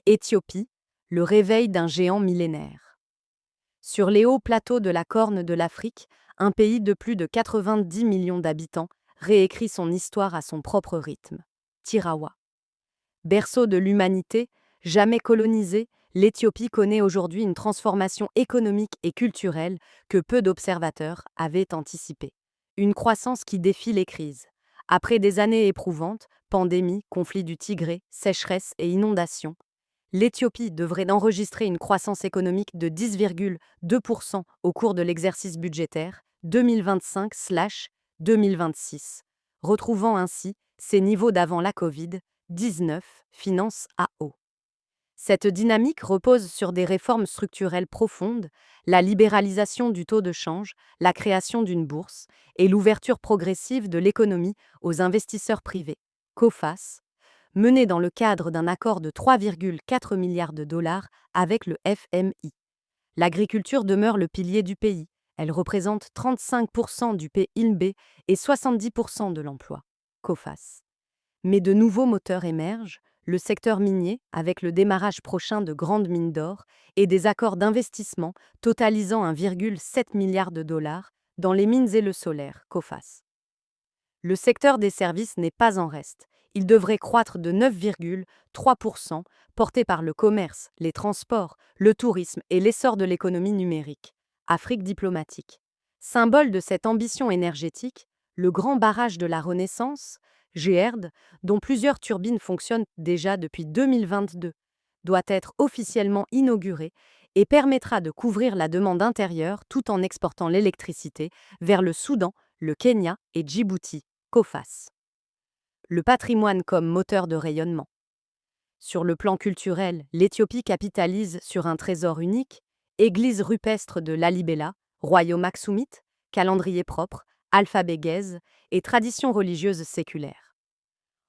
Éthiopie, le réveil d'un géant millénaire. Sur les hauts plateaux de la Corne de l'Afrique, un pays de plus de 90 millions d'habitants réécrit son histoire à son propre rythme. Tirawa. Berceau de l'humanité, jamais colonisée, l'Éthiopie connaît aujourd'hui une transformation économique et culturelle que peu d'observateurs avaient anticipée. Une croissance qui défie les crises. Après des années éprouvantes, pandémie, conflit du Tigré, sécheresse et inondations, l'Éthiopie devrait enregistrer une croissance économique de 10,2% au cours de l'exercice budgétaire 2025/2026, retrouvant ainsi ses niveaux d'avant la Covid-19, finance AO. Cette dynamique repose sur des réformes structurelles profondes, la libéralisation du taux de change, la création d'une bourse et l'ouverture progressive de l'économie aux investisseurs privés. COFAS, menée dans le cadre d'un accord de 3,4 milliards de dollars avec le FMI. L'agriculture demeure le pilier du pays. Elle représente 35% du PIB et 70% de l'emploi. COFAS. Mais de nouveaux moteurs émergent, le secteur minier, avec le démarrage prochain de grandes mines d'or et des accords d'investissement totalisant 1,7 milliard de dollars dans les mines et le solaire. COFAS. Le secteur des services n'est pas en reste. Il devrait croître de 9,3%, porté par le commerce, les transports, le tourisme et l'essor de l'économie numérique. Afrique diplomatique. Symbole de cette ambition énergétique, le grand barrage de la Renaissance, GERD, dont plusieurs turbines fonctionnent déjà depuis 2022, doit être officiellement inauguré et permettra de couvrir la demande intérieure tout en exportant l'électricité vers le Soudan, le Kenya et Djibouti. COFAS. Le patrimoine comme moteur de rayonnement. Sur le plan culturel, l'Éthiopie capitalise sur un trésor unique, église rupestre de Lalibela, royaume aksumite, calendrier propre, alphabet guèze et traditions religieuses séculaires.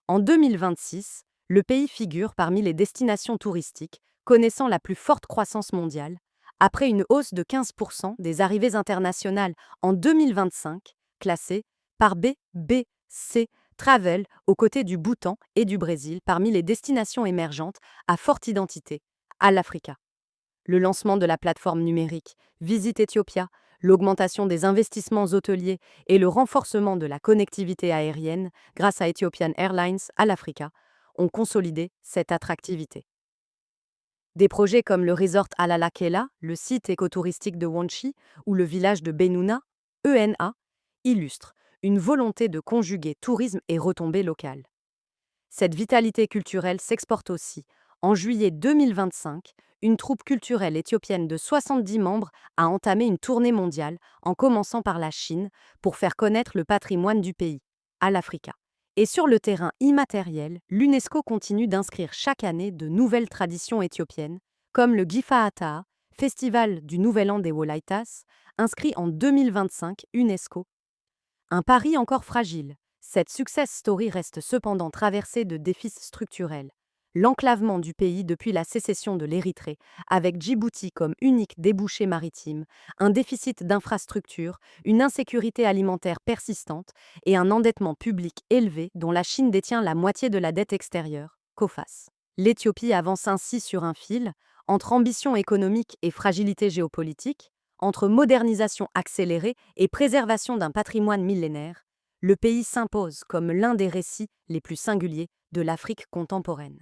En 2026, le pays figure parmi les destinations touristiques connaissant la plus forte croissance mondiale, après une hausse de 15% des arrivées internationales en 2025, classée par BBC Travel aux côtés du Bhoutan et du Brésil parmi les destinations émergentes à forte identité, à l'Africa. Le lancement de la plateforme numérique Visit Ethiopia, l'augmentation des investissements hôteliers et le renforcement de la connectivité aérienne grâce à Ethiopian Airlines à l'Africa ont consolidé cette attractivité. Des projets comme le resort Alalakela, le site écotouristique de Wanchi ou le village de Benuna, ENA, illustrent une volonté de conjuguer tourisme et retombées locales. Cette vitalité culturelle s'exporte aussi. En juillet 2025, une troupe culturelle éthiopienne de 70 membres a entamé une tournée mondiale, en commençant par la Chine, pour faire connaître le patrimoine du pays, à l'Africa. Et sur le terrain immatériel, l'UNESCO continue d'inscrire chaque année de nouvelles traditions éthiopiennes, comme le Gifaata, festival du Nouvel An des Wolaitas, inscrit en 2025 UNESCO. Un pari encore fragile. Cette success story reste cependant traversée de défis structurels. L'enclavement du pays depuis la sécession de l'Érythrée, avec Djibouti comme unique débouché maritime, un déficit d'infrastructures, une insécurité alimentaire persistante et un endettement public élevé dont la Chine détient la moitié de la dette extérieure, COFAS. L'Éthiopie avance ainsi sur un fil, entre ambition économique et fragilité géopolitique, entre modernisation accélérée et préservation d'un patrimoine millénaire. Le pays s'impose comme l'un des récits les plus singuliers de l'Afrique contemporaine.